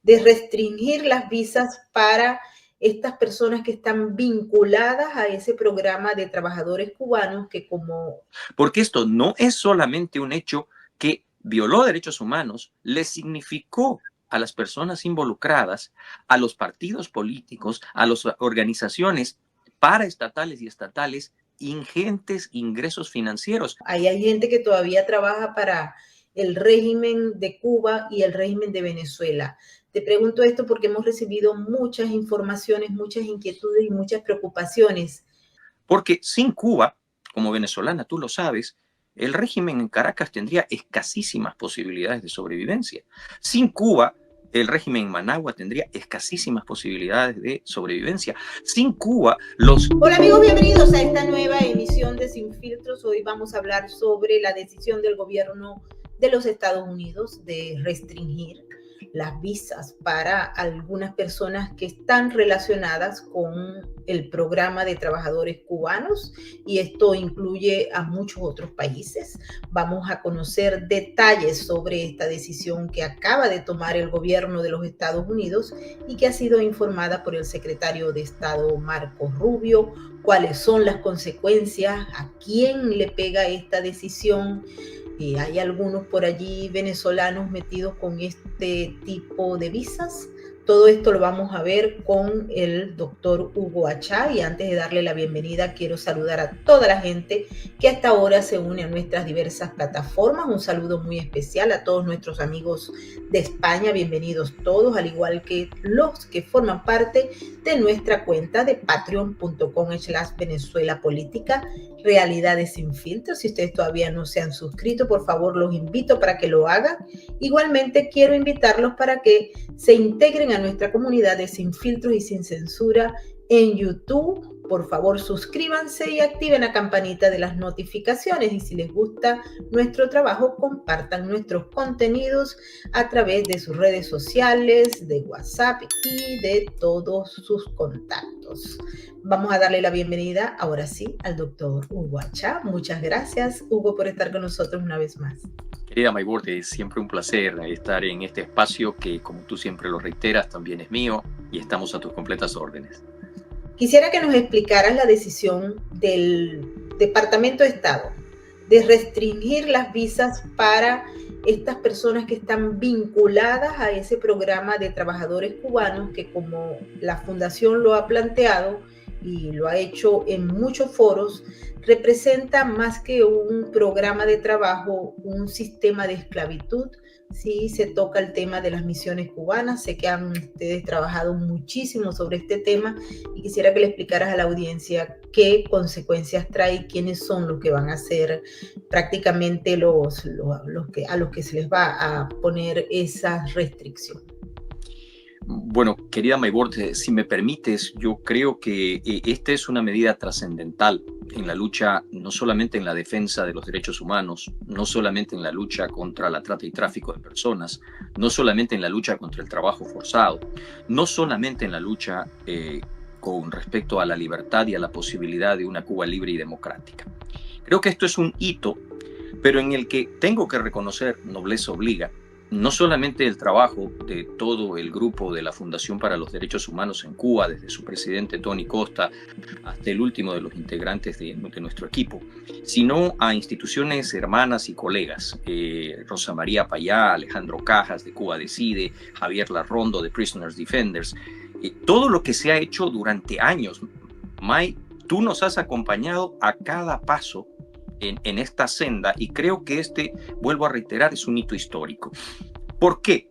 de restringir las visas para estas personas que están vinculadas a ese programa de trabajadores cubanos que como... Porque esto no es solamente un hecho que violó derechos humanos, le significó a las personas involucradas, a los partidos políticos, a las organizaciones paraestatales y estatales, ingentes ingresos financieros. Ahí hay gente que todavía trabaja para el régimen de Cuba y el régimen de Venezuela. Te pregunto esto porque hemos recibido muchas informaciones, muchas inquietudes y muchas preocupaciones. Porque sin Cuba, como venezolana tú lo sabes, el régimen en Caracas tendría escasísimas posibilidades de sobrevivencia. Sin Cuba, el régimen en Managua tendría escasísimas posibilidades de sobrevivencia. Sin Cuba, los... Hola amigos, bienvenidos a esta nueva emisión de Sin Filtros. Hoy vamos a hablar sobre la decisión del gobierno de los Estados Unidos de restringir las visas para algunas personas que están relacionadas con el programa de trabajadores cubanos, y esto incluye a muchos otros países. Vamos a conocer detalles sobre esta decisión que acaba de tomar el gobierno de los Estados Unidos y que ha sido informada por el secretario de Estado Marco Rubio. ¿Cuáles son las consecuencias? ¿A quién le pega esta decisión? Hay algunos por allí venezolanos metidos con este tipo de visas. Todo esto lo vamos a ver con el doctor Hugo Achá, y antes de darle la bienvenida quiero saludar a toda la gente que hasta ahora se une a nuestras diversas plataformas. Un saludo muy especial a todos nuestros amigos de España, bienvenidos todos, al igual que los que forman parte de nuestra cuenta de patreon.com/Venezuela Política, Realidades Sin Filtros. Si ustedes todavía no se han suscrito, por favor los invito para que lo hagan. Igualmente quiero invitarlos para que se integren a nuestra comunidad de Sin Filtros y Sin Censura en YouTube. Por favor, suscríbanse y activen la campanita de las notificaciones. Y si les gusta nuestro trabajo, compartan nuestros contenidos a través de sus redes sociales, de WhatsApp y de todos sus contactos. Vamos a darle la bienvenida ahora sí al doctor Hugo Achá. Muchas gracias, Hugo, por estar con nosotros una vez más. Querida Maybord, es siempre un placer estar en este espacio que, como tú siempre lo reiteras, también es mío, y estamos a tus completas órdenes. Quisiera que nos explicaras la decisión del Departamento de Estado de restringir las visas para estas personas que están vinculadas a ese programa de trabajadores cubanos que, como la Fundación lo ha planteado y lo ha hecho en muchos foros, representa más que un programa de trabajo, un sistema de esclavitud. Sí, se toca el tema de las misiones cubanas. Sé que han ustedes trabajado muchísimo sobre este tema y quisiera que le explicaras a la audiencia qué consecuencias trae, quiénes son los que van a ser prácticamente a los que se les va a poner esa restricción. Bueno, querida Maybord, si me permites, yo creo que esta es una medida trascendental en la lucha, no solamente en la defensa de los derechos humanos, no solamente en la lucha contra la trata y tráfico de personas, no solamente en la lucha contra el trabajo forzado, no solamente en la lucha con respecto a la libertad y a la posibilidad de una Cuba libre y democrática. Creo que esto es un hito, pero en el que tengo que reconocer, nobleza obliga, no solamente el trabajo de todo el grupo de la Fundación para los Derechos Humanos en Cuba, desde su presidente Tony Costa hasta el último de los integrantes de nuestro equipo, sino a instituciones hermanas y colegas, Rosa María Payá, Alejandro Cajas de Cuba Decide, Javier Larrondo de Prisoners Defenders, todo lo que se ha hecho durante años. May, tú nos has acompañado a cada paso en esta senda, y creo que vuelvo a reiterar, es un hito histórico. ¿Por qué?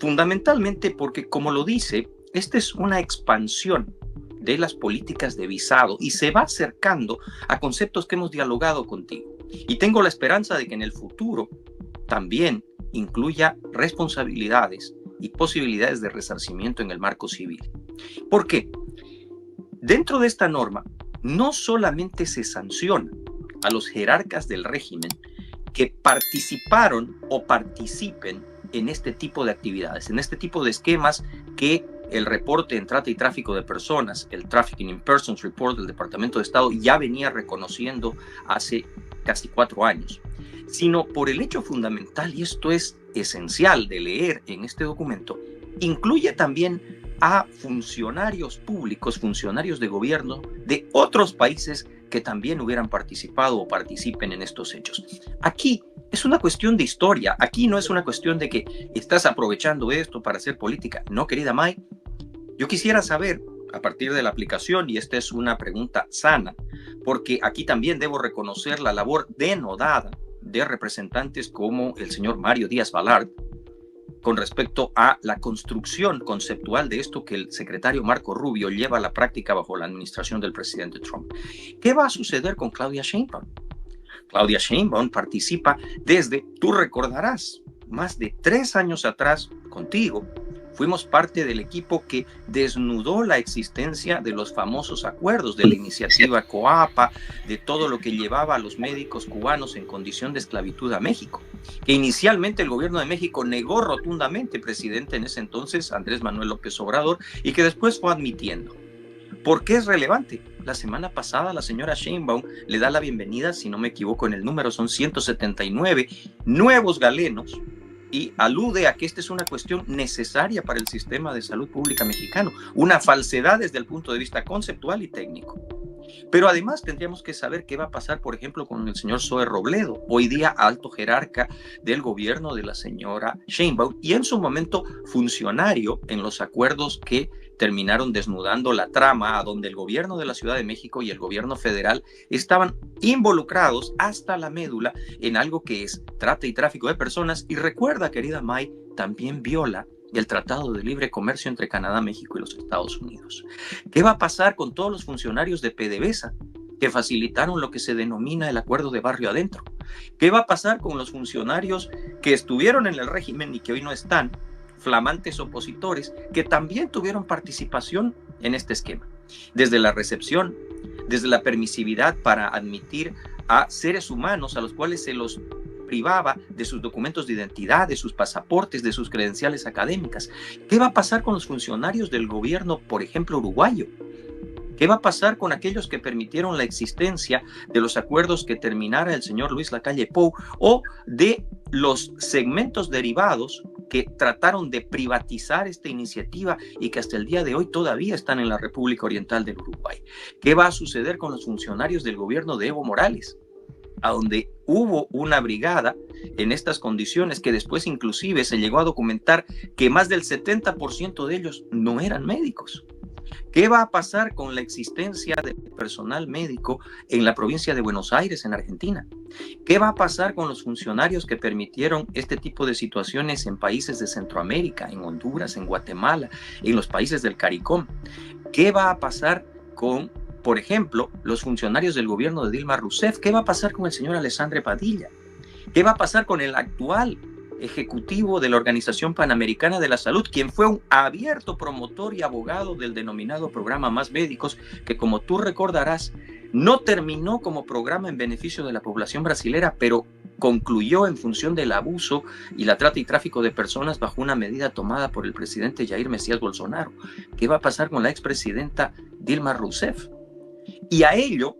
Fundamentalmente porque, como lo dice, esta es una expansión de las políticas de visado y se va acercando a conceptos que hemos dialogado contigo. Y tengo la esperanza de que en el futuro también incluya responsabilidades y posibilidades de resarcimiento en el marco civil. ¿Por qué? Dentro de esta norma no solamente se sanciona a los jerarcas del régimen que participaron o participen en este tipo de actividades, en este tipo de esquemas que el reporte en trata y tráfico de personas, el Trafficking in Persons Report del Departamento de Estado, ya venía reconociendo hace casi 4 años, sino por el hecho fundamental, y esto es esencial de leer en este documento, incluye también a funcionarios públicos, funcionarios de gobierno de otros países que también hubieran participado o participen en estos hechos. Aquí es una cuestión de historia, aquí no es una cuestión de que estás aprovechando esto para hacer política. No, querida May, yo quisiera saber, a partir de la aplicación, y esta es una pregunta sana, porque aquí también debo reconocer la labor denodada de representantes como el señor Mario Díaz-Balart, con respecto a la construcción conceptual de esto que el secretario Marco Rubio lleva a la práctica bajo la administración del presidente Trump. ¿Qué va a suceder con Claudia Sheinbaum? Claudia Sheinbaum participa desde, tú recordarás, más de 3 años atrás contigo, fuimos parte del equipo que desnudó la existencia de los famosos acuerdos de la iniciativa COAPA, de todo lo que llevaba a los médicos cubanos en condición de esclavitud a México, que inicialmente el gobierno de México negó rotundamente, presidente en ese entonces, Andrés Manuel López Obrador, y que después fue admitiendo. ¿Por qué es relevante? La semana pasada la señora Sheinbaum le da la bienvenida, si no me equivoco en el número, son 179 nuevos galenos, y alude a que esta es una cuestión necesaria para el sistema de salud pública mexicano, una falsedad desde el punto de vista conceptual y técnico. Pero además tendríamos que saber qué va a pasar, por ejemplo, con el señor Zoe Robledo, hoy día alto jerarca del gobierno de la señora Sheinbaum y en su momento funcionario en los acuerdos que terminaron desnudando la trama a donde el gobierno de la Ciudad de México y el gobierno federal estaban involucrados hasta la médula en algo que es trata y tráfico de personas. Y recuerda, querida May, también viola el Tratado de Libre Comercio entre Canadá, México y los Estados Unidos. ¿Qué va a pasar con todos los funcionarios de PDVSA que facilitaron lo que se denomina el acuerdo de barrio adentro? ¿Qué va a pasar con los funcionarios que estuvieron en el régimen y que hoy no están, flamantes opositores, que también tuvieron participación en este esquema? Desde la recepción, desde la permisividad para admitir a seres humanos a los cuales se los privaba de sus documentos de identidad, de sus pasaportes, de sus credenciales académicas. ¿Qué va a pasar con los funcionarios del gobierno, por ejemplo, uruguayo? ¿Qué va a pasar con aquellos que permitieron la existencia de los acuerdos que terminara el señor Luis Lacalle Pou o de los segmentos derivados que trataron de privatizar esta iniciativa y que hasta el día de hoy todavía están en la República Oriental del Uruguay? ¿Qué va a suceder con los funcionarios del gobierno de Evo Morales, a donde hubo una brigada en estas condiciones que después inclusive se llegó a documentar que más del 70% de ellos no eran médicos? ¿Qué va a pasar con la existencia de personal médico en la provincia de Buenos Aires, en Argentina? ¿Qué va a pasar con los funcionarios que permitieron este tipo de situaciones en países de Centroamérica, en Honduras, en Guatemala, en los países del CARICOM? ¿Qué va a pasar con, por ejemplo, los funcionarios del gobierno de Dilma Rousseff? ¿Qué va a pasar con el señor Alessandro Padilla? ¿Qué va a pasar con el actual ejecutivo de la Organización Panamericana de la Salud, quien fue un abierto promotor y abogado del denominado programa Más Médicos, que, como tú recordarás, no terminó como programa en beneficio de la población brasilera, pero concluyó en función del abuso y la trata y tráfico de personas bajo una medida tomada por el presidente Jair Mesías Bolsonaro? ¿Qué va a pasar con la expresidenta Dilma Rousseff? Y a ello,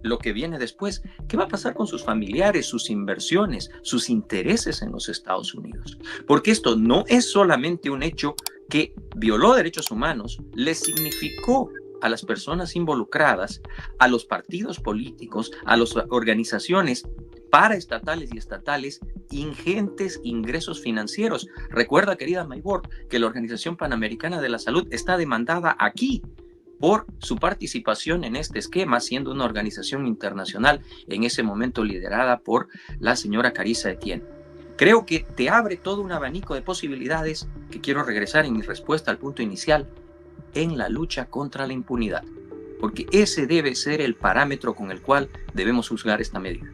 lo que viene después, ¿qué va a pasar con sus familiares, sus inversiones, sus intereses en los Estados Unidos? Porque esto no es solamente un hecho que violó derechos humanos, le significó a las personas involucradas, a los partidos políticos, a las organizaciones paraestatales y estatales, ingentes ingresos financieros. Recuerda, querida Maybord, que la Organización Panamericana de la Salud está demandada aquí por su participación en este esquema, siendo una organización internacional en ese momento liderada por la señora Carissa Etienne. Creo que te abre todo un abanico de posibilidades que quiero regresar en mi respuesta al punto inicial, en la lucha contra la impunidad, porque ese debe ser el parámetro con el cual debemos juzgar esta medida.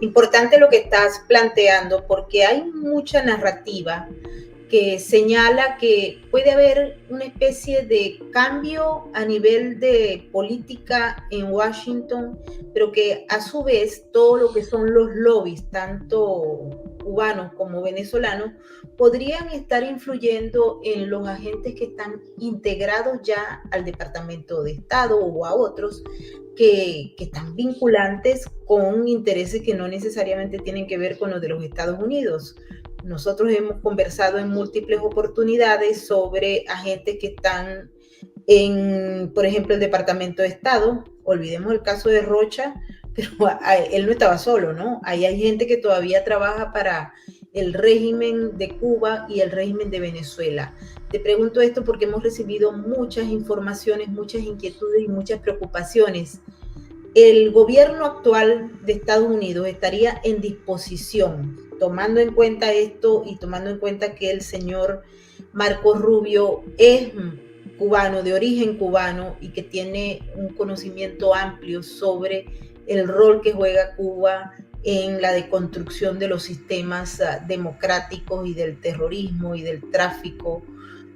Importante lo que estás planteando, porque hay mucha narrativa que señala que puede haber una especie de cambio a nivel de política en Washington, pero que a su vez todo lo que son los lobbies, tanto cubanos como venezolanos, podrían estar influyendo en los agentes que están integrados ya al Departamento de Estado o a otros que están vinculantes con intereses que no necesariamente tienen que ver con los de los Estados Unidos. Nosotros hemos conversado en múltiples oportunidades sobre agentes que están en, por ejemplo, el Departamento de Estado. Olvidemos el caso de Rocha, pero él no estaba solo, ¿no? Ahí hay gente que todavía trabaja para el régimen de Cuba y el régimen de Venezuela. Te pregunto esto porque hemos recibido muchas informaciones, muchas inquietudes y muchas preocupaciones. El gobierno actual de Estados Unidos estaría en disposición, tomando en cuenta esto y tomando en cuenta que el señor Marco Rubio es cubano, de origen cubano, y que tiene un conocimiento amplio sobre el rol que juega Cuba en la deconstrucción de los sistemas democráticos y del terrorismo y del tráfico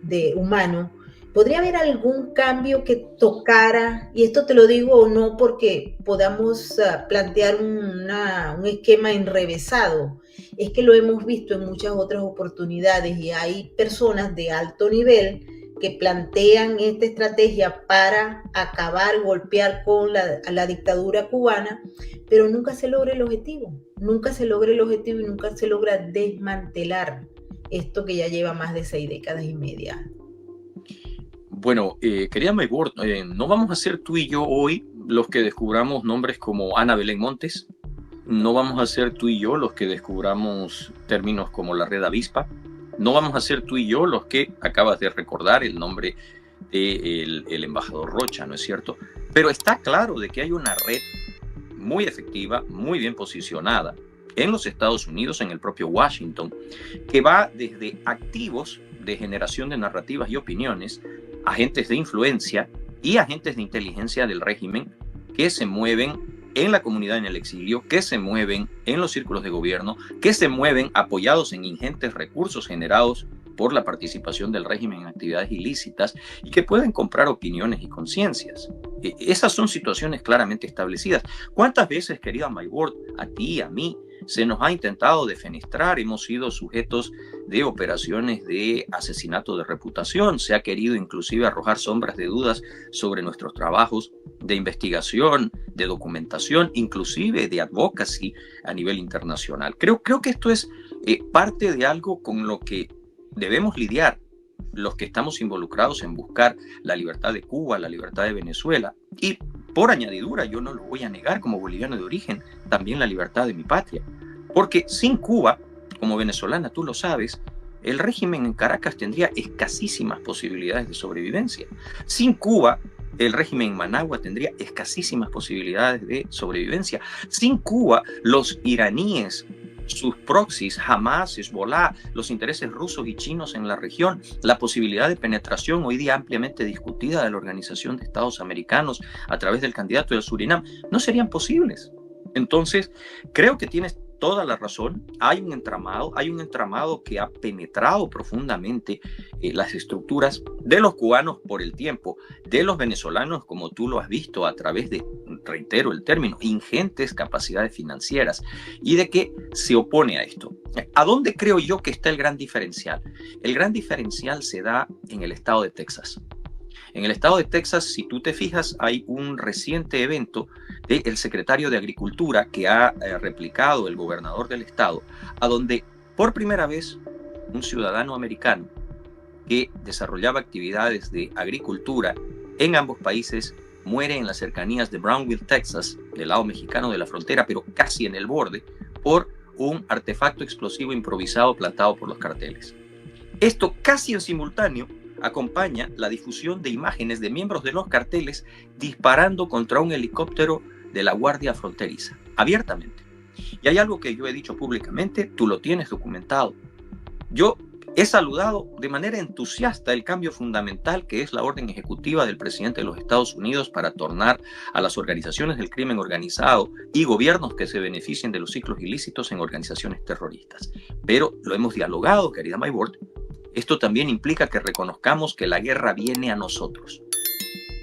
de humano. ¿Podría haber algún cambio que tocara? Y esto te lo digo no porque podamos plantear un esquema enrevesado, es que lo hemos visto en muchas otras oportunidades y hay personas de alto nivel que plantean esta estrategia para acabar, golpear con la dictadura cubana, pero nunca se logra el objetivo, nunca se logra el objetivo y nunca se logra desmantelar esto que ya lleva más de 6 décadas y media. Bueno, querida Maybord, no vamos a ser tú y yo hoy los que descubramos nombres como Ana Belén Montes, no vamos a ser tú y yo los que descubramos términos como la red avispa, no vamos a ser tú y yo los que acabas de recordar el nombre del embajador Rocha, ¿no es cierto? Pero está claro de que hay una red muy efectiva, muy bien posicionada en los Estados Unidos, en el propio Washington, que va desde activos de generación de narrativas y opiniones, agentes de influencia y agentes de inteligencia del régimen que se mueven en la comunidad en el exilio, que se mueven en los círculos de gobierno, que se mueven apoyados en ingentes recursos generados por la participación del régimen en actividades ilícitas y que pueden comprar opiniones y conciencias. Esas son situaciones claramente establecidas. ¿Cuántas veces, querida Maybord, a ti, a mí, se nos ha intentado defenestrar? Hemos sido sujetos de operaciones de asesinato de reputación, se ha querido inclusive arrojar sombras de dudas sobre nuestros trabajos de investigación, de documentación, inclusive de advocacy a nivel internacional. Creo que esto es parte de algo con lo que debemos lidiar los que estamos involucrados en buscar la libertad de Cuba, la libertad de Venezuela y, por añadidura, yo no lo voy a negar como boliviano de origen, también la libertad de mi patria. Porque sin Cuba, como venezolana tú lo sabes, el régimen en Caracas tendría escasísimas posibilidades de sobrevivencia. Sin Cuba, el régimen en Managua tendría escasísimas posibilidades de sobrevivencia. Sin Cuba, los iraníes, sus proxies, Hamas, Hezbollah, los intereses rusos y chinos en la región, la posibilidad de penetración hoy día ampliamente discutida de la Organización de Estados Americanos a través del candidato del Surinam, no serían posibles. Entonces, creo que tienes toda la razón. Hay un entramado que ha penetrado profundamente las estructuras de los cubanos por el tiempo, de los venezolanos, como tú lo has visto, a través de, reitero el término, ingentes capacidades financieras, y de que se opone a esto. ¿A dónde creo yo que está el gran diferencial? El gran diferencial se da en el estado de Texas. En el estado de Texas, si tú te fijas, hay un reciente evento del secretario de Agricultura que ha replicado el gobernador del estado, a donde por primera vez un ciudadano americano que desarrollaba actividades de agricultura en ambos países muere en las cercanías de Brownville, Texas, del lado mexicano de la frontera, pero casi en el borde, por un artefacto explosivo improvisado plantado por los carteles. Esto casi en simultáneo acompaña la difusión de imágenes de miembros de los carteles disparando contra un helicóptero de la Guardia Fronteriza, abiertamente. Y hay algo que yo he dicho públicamente, tú lo tienes documentado. Yo he saludado de manera entusiasta el cambio fundamental que es la orden ejecutiva del presidente de los Estados Unidos para tornar a las organizaciones del crimen organizado y gobiernos que se beneficien de los ciclos ilícitos en organizaciones terroristas. Pero lo hemos dialogado, querida Maybord. Esto también implica que reconozcamos que la guerra viene a nosotros.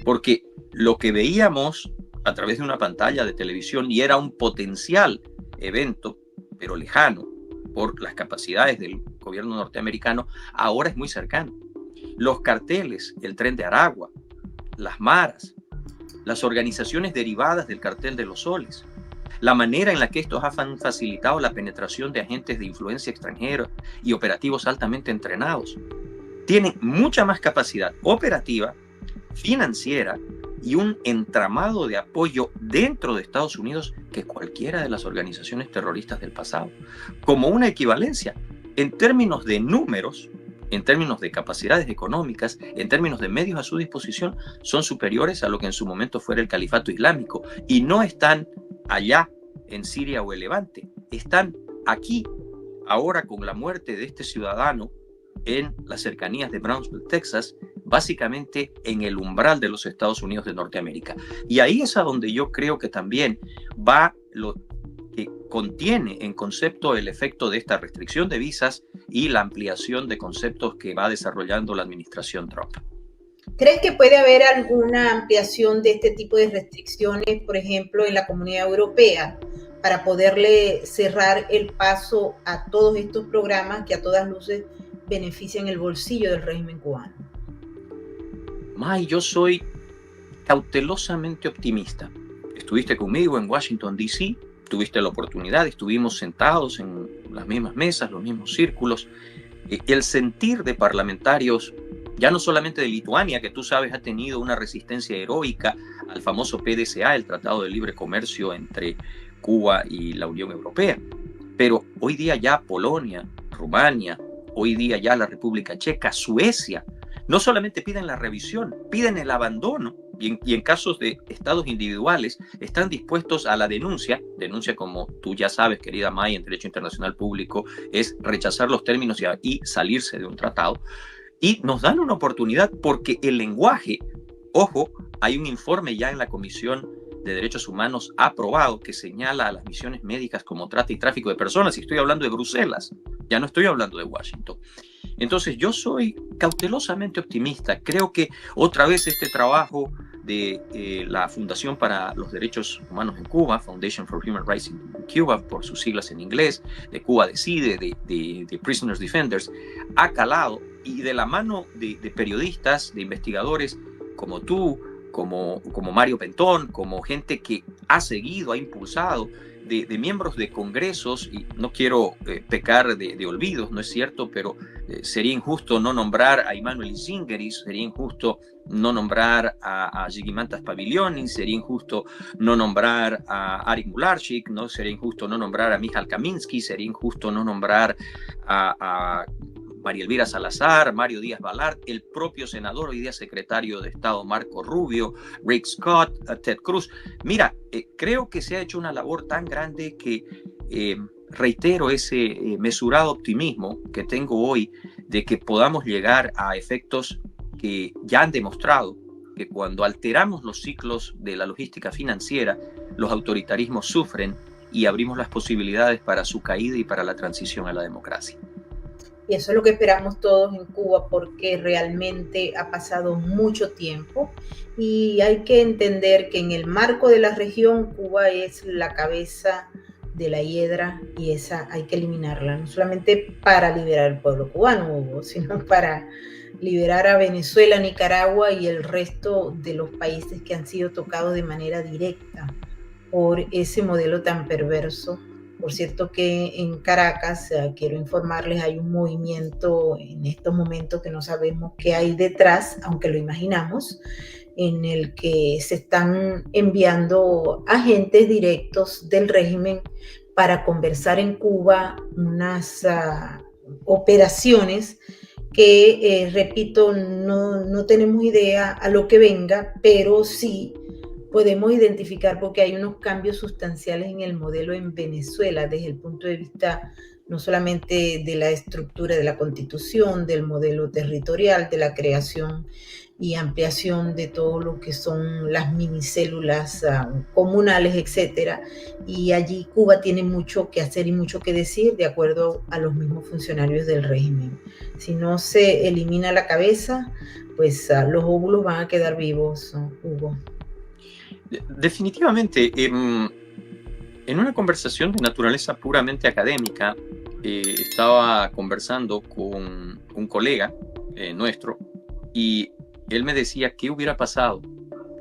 Porque lo que veíamos a través de una pantalla de televisión y era un potencial evento, pero lejano, por las capacidades del gobierno norteamericano, ahora es muy cercano. Los carteles, el Tren de Aragua, las maras, las organizaciones derivadas del Cartel de los Soles, la manera en la que estos han facilitado la penetración de agentes de influencia extranjera y operativos altamente entrenados. Tienen mucha más capacidad operativa, financiera y un entramado de apoyo dentro de Estados Unidos que cualquiera de las organizaciones terroristas del pasado. Como una equivalencia, en términos de números, en términos de capacidades económicas, en términos de medios a su disposición, son superiores a lo que en su momento fuera el califato islámico. Y no están allá en Siria o el Levante, están aquí, ahora con la muerte de este ciudadano en las cercanías de Brownsville, Texas, básicamente en el umbral de los Estados Unidos de Norteamérica. Y ahí es a donde yo creo que también va lo que contiene en concepto el efecto de esta restricción de visas y la ampliación de conceptos que va desarrollando la administración Trump. ¿Crees que puede haber alguna ampliación de este tipo de restricciones, por ejemplo, en la Comunidad Europea, para poderle cerrar el paso a todos estos programas que a todas luces benefician el bolsillo del régimen cubano? May, yo soy cautelosamente optimista. Estuviste conmigo en Washington, D.C., tuviste la oportunidad, estuvimos sentados en las mismas mesas, los mismos círculos. El sentir de parlamentarios, ya no solamente de Lituania, que tú sabes ha tenido una resistencia heroica al famoso PDCA, el Tratado de Libre Comercio entre Cuba y la Unión Europea, pero hoy día ya Polonia, Rumania, hoy día ya la República Checa, Suecia, no solamente piden la revisión, piden el abandono y en casos de estados individuales están dispuestos a la denuncia como tú ya sabes, querida May, en Derecho Internacional Público, es rechazar los términos y salirse de un tratado. Y nos dan una oportunidad porque el lenguaje, ojo, hay un informe ya en la Comisión de Derechos Humanos aprobado que señala a las misiones médicas como trata y tráfico de personas, y estoy hablando de Bruselas, ya no estoy hablando de Washington. Entonces yo soy cautelosamente optimista. Creo que otra vez este trabajo de la Fundación para los Derechos Humanos en Cuba, Foundation for Human Rights in Cuba, por sus siglas en inglés, de Cuba Decide, de Prisoners Defenders, ha calado, y de la mano de periodistas, de investigadores como tú, como Mario Pentón, como gente que ha seguido, ha impulsado, de miembros de congresos, y no quiero pecar de olvidos, no es cierto, pero sería injusto no nombrar a Immanuel Zingeris, sería injusto no nombrar a Zigimantas Pavilioni, sería injusto no nombrar a Arik Mularchik, ¿no? Sería injusto no nombrar a Michal Kaminsky, sería injusto no nombrar a María Elvira Salazar, Mario Díaz Balart, el propio senador, hoy día secretario de Estado Marco Rubio, Rick Scott, Ted Cruz. Mira, creo que se ha hecho una labor tan grande que reitero ese mesurado optimismo que tengo hoy de que podamos llegar a efectos que ya han demostrado que cuando alteramos los ciclos de la logística financiera, los autoritarismos sufren y abrimos las posibilidades para su caída y para la transición a la democracia. Y eso es lo que esperamos todos en Cuba, porque realmente ha pasado mucho tiempo y hay que entender que en el marco de la región Cuba es la cabeza de la hiedra y esa hay que eliminarla, no solamente para liberar al pueblo cubano, Hugo, sino para liberar a Venezuela, Nicaragua y el resto de los países que han sido tocados de manera directa por ese modelo tan perverso. Por cierto que en Caracas, quiero informarles, hay un movimiento en estos momentos que no sabemos qué hay detrás, aunque lo imaginamos, en el que se están enviando agentes directos del régimen para conversar en Cuba unas operaciones que, repito, no tenemos idea a lo que venga, pero sí podemos identificar porque hay unos cambios sustanciales en el modelo en Venezuela desde el punto de vista no solamente de la estructura de la Constitución, del modelo territorial, de la creación y ampliación de todo lo que son las minicélulas comunales, etcétera. Y allí Cuba tiene mucho que hacer y mucho que decir de acuerdo a los mismos funcionarios del régimen. Si no se elimina la cabeza, pues los óvulos van a quedar vivos, Hugo. Definitivamente, en una conversación de naturaleza puramente académica, estaba conversando con un colega nuestro y él me decía qué hubiera pasado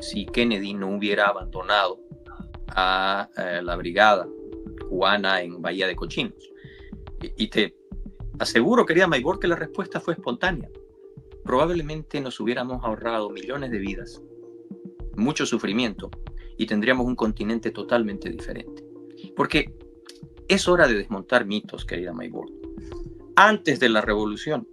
si Kennedy no hubiera abandonado a la brigada cubana en Bahía de Cochinos. Y te aseguro, querida Maybor, que la respuesta fue espontánea. Probablemente nos hubiéramos ahorrado millones de vidas, mucho sufrimiento, y tendríamos un continente totalmente diferente. Porque es hora de desmontar mitos, querida Maybor. Antes de la revolución,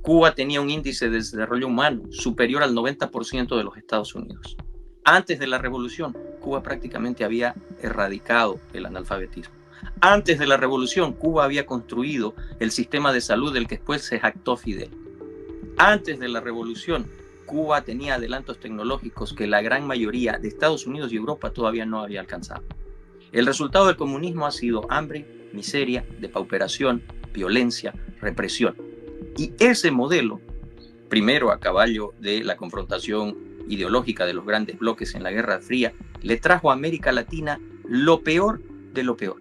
Cuba tenía un índice de desarrollo humano superior al 90% de los Estados Unidos. Antes de la revolución, Cuba prácticamente había erradicado el analfabetismo. Antes de la revolución, Cuba había construido el sistema de salud del que después se jactó Fidel. Antes de la revolución, Cuba tenía adelantos tecnológicos que la gran mayoría de Estados Unidos y Europa todavía no había alcanzado. El resultado del comunismo ha sido hambre, miseria, depauperación, violencia, represión. Y ese modelo, primero a caballo de la confrontación ideológica de los grandes bloques en la Guerra Fría, le trajo a América Latina lo peor de lo peor.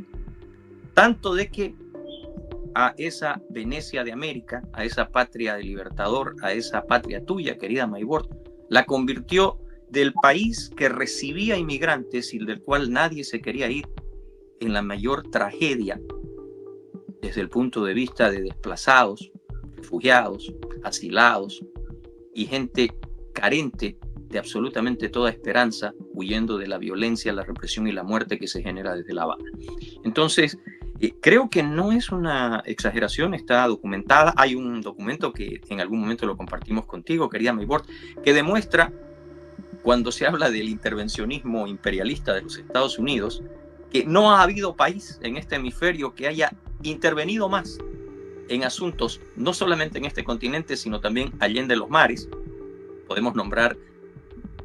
Tanto de que a esa Venecia de América, a esa patria del Libertador, a esa patria tuya, querida Maybor, la convirtió del país que recibía inmigrantes y del cual nadie se quería ir, en la mayor tragedia desde el punto de vista de desplazados, refugiados, asilados y gente carente de absolutamente toda esperanza, huyendo de la violencia, la represión y la muerte que se genera desde La Habana. Entonces, creo que no es una exageración, está documentada. Hay un documento que en algún momento lo compartimos contigo, querida Maybor, que demuestra, cuando se habla del intervencionismo imperialista de los Estados Unidos, que no ha habido país en este hemisferio que haya intervenido más en asuntos, no solamente en este continente, sino también allende los mares. Podemos nombrar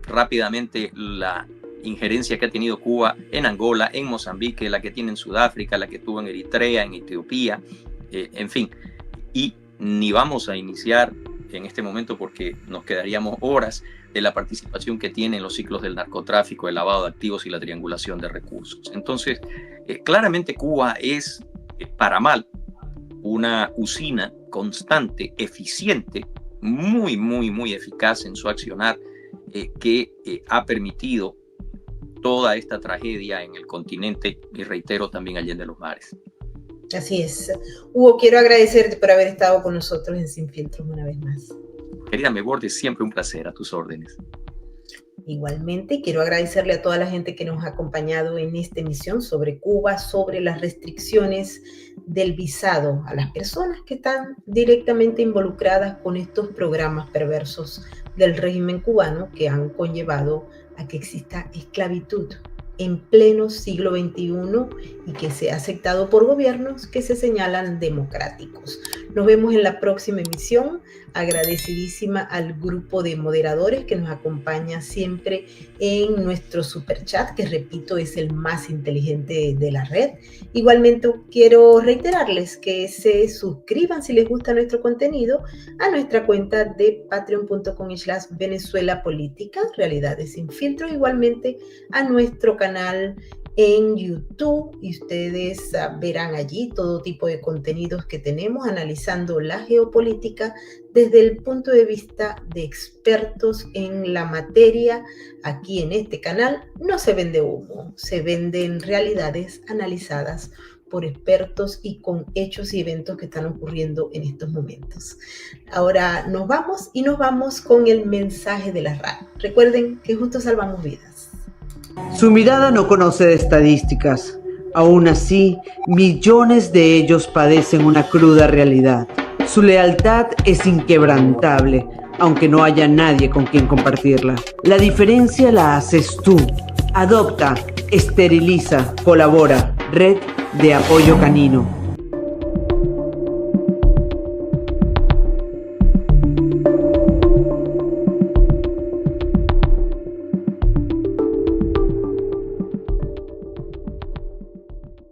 rápidamente la injerencia que ha tenido Cuba en Angola, en Mozambique, la que tiene en Sudáfrica, la que tuvo en Eritrea, en Etiopía, en fin. Y ni vamos a iniciar en este momento, porque nos quedaríamos horas, de la participación que tiene en los ciclos del narcotráfico, el lavado de activos y la triangulación de recursos. Entonces, claramente Cuba es, para mal, una usina constante, eficiente, muy, muy, muy eficaz en su accionar, que ha permitido toda esta tragedia en el continente y, reitero, también allende los mares. Así es. Hugo, quiero agradecerte por haber estado con nosotros en Sin Filtros una vez más. Querida Maybor, es siempre un placer, a tus órdenes. Igualmente, quiero agradecerle a toda la gente que nos ha acompañado en esta emisión sobre Cuba, sobre las restricciones del visado a las personas que están directamente involucradas con estos programas perversos del régimen cubano que han conllevado a que exista esclavitud en pleno siglo XXI y que sea aceptado por gobiernos que se señalan democráticos. Nos vemos en la próxima emisión. Agradecidísima al grupo de moderadores que nos acompaña siempre en nuestro superchat, que repito, es el más inteligente de la red. Igualmente quiero reiterarles que se suscriban si les gusta nuestro contenido a nuestra cuenta de patreon.com/Venezuela Política, Realidades Sin Filtro, igualmente a nuestro canal en YouTube, y ustedes verán allí todo tipo de contenidos que tenemos analizando la geopolítica desde el punto de vista de expertos en la materia. Aquí en este canal no se vende humo, se venden realidades analizadas por expertos y con hechos y eventos que están ocurriendo en estos momentos. Ahora nos vamos con el mensaje de la RAD. Recuerden que juntos salvamos vidas. Su mirada no conoce de estadísticas. Aún así, millones de ellos padecen una cruda realidad. Su lealtad es inquebrantable, aunque no haya nadie con quien compartirla. La diferencia la haces tú. Adopta, esteriliza, colabora. Red de Apoyo Canino.